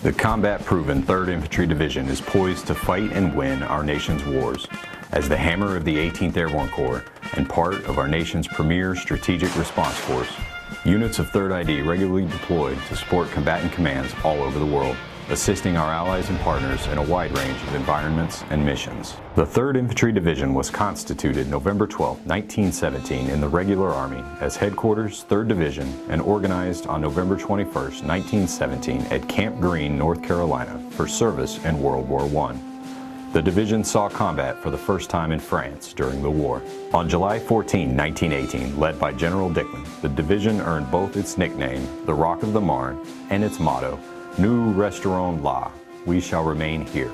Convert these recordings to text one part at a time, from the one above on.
The combat-proven 3rd Infantry Division is poised to fight and win our nation's wars as the hammer of the 18th Airborne Corps and part of our nation's premier strategic response force. Units of 3rd ID regularly deployed to support combatant commands all over the world, assisting our allies and partners in a wide range of environments and missions. The 3rd Infantry Division was constituted November 12, 1917 in the regular Army as Headquarters, 3rd Division, and organized on November 21, 1917 at Camp Green, North Carolina for service in World War I. The division saw combat for the first time in France during the war. On July 14, 1918, led by General Dickman, the division earned both its nickname, the Rock of the Marne, and its motto, Nous resterons là, we shall remain here.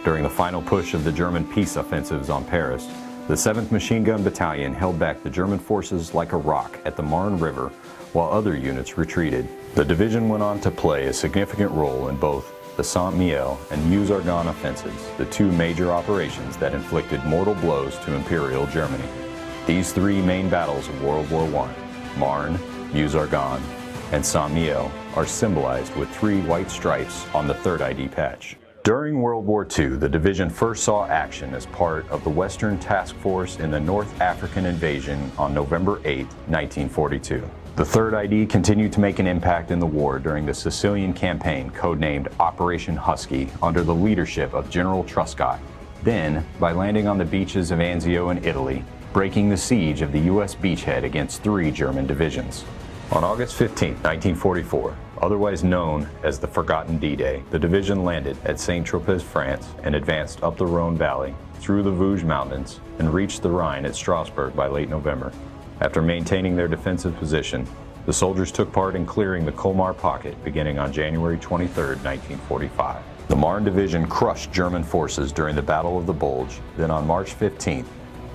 During the final push of the German peace offensives on Paris, the 7th Machine Gun Battalion held back the German forces like a rock at the Marne River, while other units retreated. The division went on to play a significant role in both the Saint-Mihiel and Meuse-Argonne offensives, the two major operations that inflicted mortal blows to Imperial Germany. These three main battles of World War I, Marne, Meuse-Argonne, and Saint-Mihiel, are symbolized with 3 white stripes on the 3rd ID patch. During World War II, the division first saw action as part of the Western Task Force in the North African invasion on November 8, 1942. The 3rd ID continued to make an impact in the war during the Sicilian campaign codenamed Operation Husky under the leadership of General Truscott. Then, by landing on the beaches of Anzio in Italy, breaking the siege of the U.S. beachhead against 3 German divisions. On August 15, 1944, otherwise known as the Forgotten D-Day, the division landed at Saint-Tropez, France, and advanced up the Rhone Valley, through the Vosges Mountains, and reached the Rhine at Strasbourg by late November. After maintaining their defensive position, the soldiers took part in clearing the Colmar Pocket beginning on January 23, 1945. The Marne Division crushed German forces during the Battle of the Bulge, then on March 15th,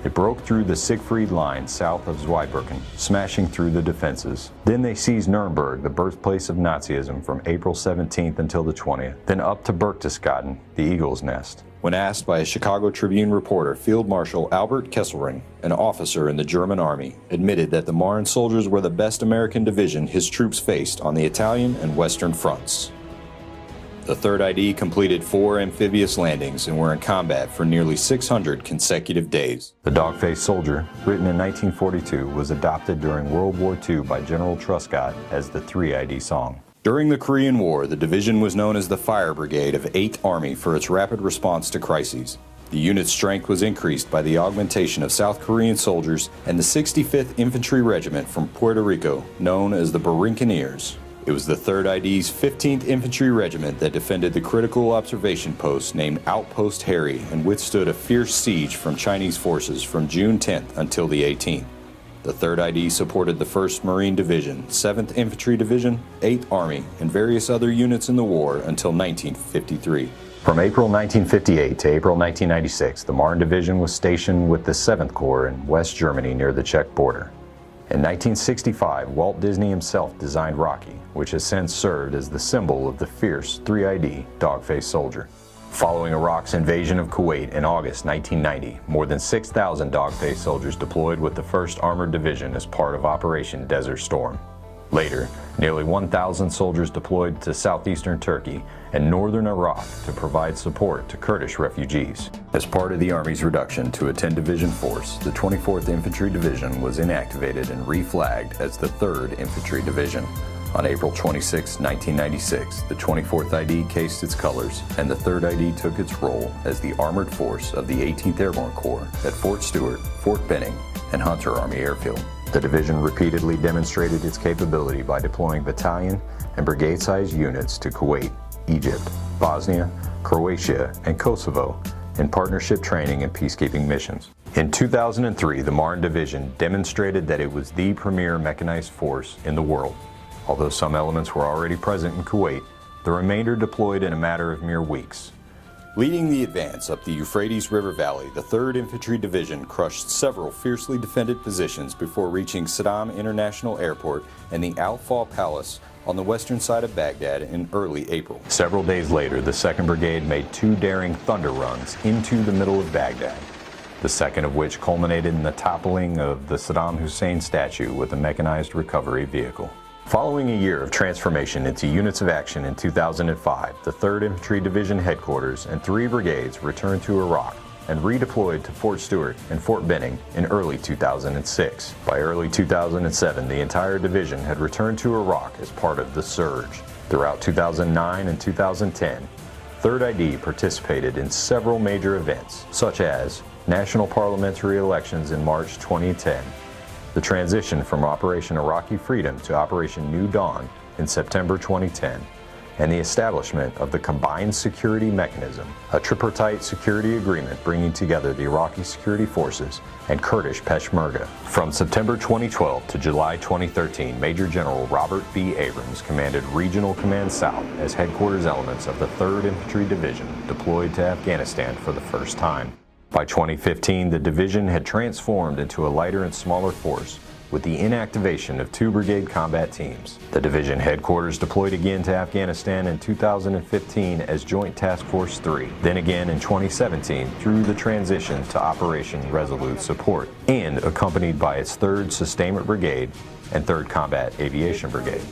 it broke through the Siegfried Line south of Zweibrücken, smashing through the defenses. Then they seized Nuremberg, the birthplace of Nazism, from April 17th until the 20th, then up to Berchtesgaden, the Eagle's Nest. When asked by a Chicago Tribune reporter, Field Marshal Albert Kesselring, an officer in the German army, admitted that the Marne soldiers were the best American division his troops faced on the Italian and Western fronts. The 3rd ID completed 4 amphibious landings and were in combat for nearly 600 consecutive days. The Dog-Faced Soldier, written in 1942, was adopted during World War II by General Truscott as the 3ID song. During the Korean War, the division was known as the Fire Brigade of 8th Army for its rapid response to crises. The unit's strength was increased by the augmentation of South Korean soldiers and the 65th Infantry Regiment from Puerto Rico, known as the Borinqueniers. It was the 3rd ID's 15th Infantry Regiment that defended the critical observation post named Outpost Harry and withstood a fierce siege from Chinese forces from June 10th until the 18th. The 3rd ID supported the 1st Marine Division, 7th Infantry Division, 8th Army, and various other units in the war until 1953. From April 1958 to April 1996, the Marne Division was stationed with the 7th Corps in West Germany near the Czech border. In 1965, Walt Disney himself designed Rocky, which has since served as the symbol of the fierce 3ID dog-faced soldier. Following Iraq's invasion of Kuwait in August 1990, more than 6,000 dog-faced soldiers deployed with the 1st Armored Division as part of Operation Desert Storm. Later, nearly 1,000 soldiers deployed to southeastern Turkey and northern Iraq to provide support to Kurdish refugees. As part of the Army's reduction to a 10-division force, the 24th Infantry Division was inactivated and reflagged as the 3rd Infantry Division. On April 26, 1996, the 24th ID cased its colors, and the 3rd ID took its role as the armored force of the 18th Airborne Corps at Fort Stewart, Fort Benning, and Hunter Army Airfield. The division repeatedly demonstrated its capability by deploying battalion and brigade-sized units to Kuwait, Egypt, Bosnia, Croatia, and Kosovo in partnership training and peacekeeping missions. In 2003, the Marne Division demonstrated that it was the premier mechanized force in the world. Although some elements were already present in Kuwait, the remainder deployed in a matter of mere weeks. Leading the advance up the Euphrates River Valley, the 3rd Infantry Division crushed several fiercely defended positions before reaching Saddam International Airport and the Al-Faw Palace on the western side of Baghdad in early April. Several days later, the 2nd Brigade made 2 daring thunder runs into the middle of Baghdad, the second of which culminated in the toppling of the Saddam Hussein statue with a mechanized recovery vehicle. Following a year of transformation into units of action in 2005, the 3rd Infantry Division headquarters and 3 brigades returned to Iraq and redeployed to Fort Stewart and Fort Benning in early 2006. By early 2007, the entire division had returned to Iraq as part of the surge. Throughout 2009 and 2010, 3rd ID participated in several major events, such as national parliamentary elections in March 2010, the transition from Operation Iraqi Freedom to Operation New Dawn in September 2010, and the establishment of the Combined Security Mechanism, a tripartite security agreement bringing together the Iraqi security forces and Kurdish Peshmerga. From September 2012 to July 2013, Major General Robert B. Abrams commanded Regional Command South as headquarters elements of the 3rd Infantry Division deployed to Afghanistan for the first time. By 2015, the division had transformed into a lighter and smaller force with the inactivation of 2 brigade combat teams. The division headquarters deployed again to Afghanistan in 2015 as Joint Task Force 3, then again in 2017 through the transition to Operation Resolute Support, and accompanied by its 3rd Sustainment Brigade and 3rd Combat Aviation Brigade.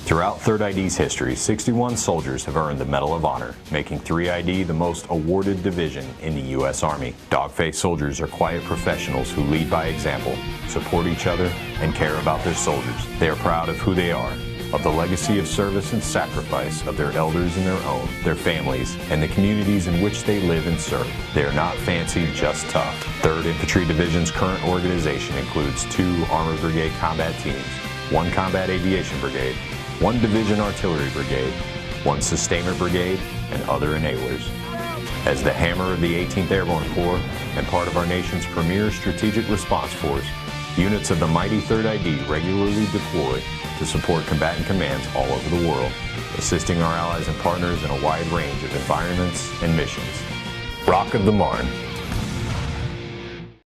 Throughout 3rd ID's history, 61 soldiers have earned the Medal of Honor, making 3ID the most awarded division in the U.S. Army. Dog-faced soldiers are quiet professionals who lead by example, support each other, and care about their soldiers. They are proud of who they are, of the legacy of service and sacrifice of their elders and their own, their families, and the communities in which they live and serve. They are not fancy, just tough. 3rd Infantry Division's current organization includes 2 Armored Brigade combat teams, 1 Combat Aviation Brigade, 1 Division Artillery Brigade, 1 Sustainment Brigade, and other enablers. As the hammer of the 18th Airborne Corps and part of our nation's premier strategic response force, units of the mighty 3rd ID regularly deploy to support combatant commands all over the world, assisting our allies and partners in a wide range of environments and missions. Rock of the Marne.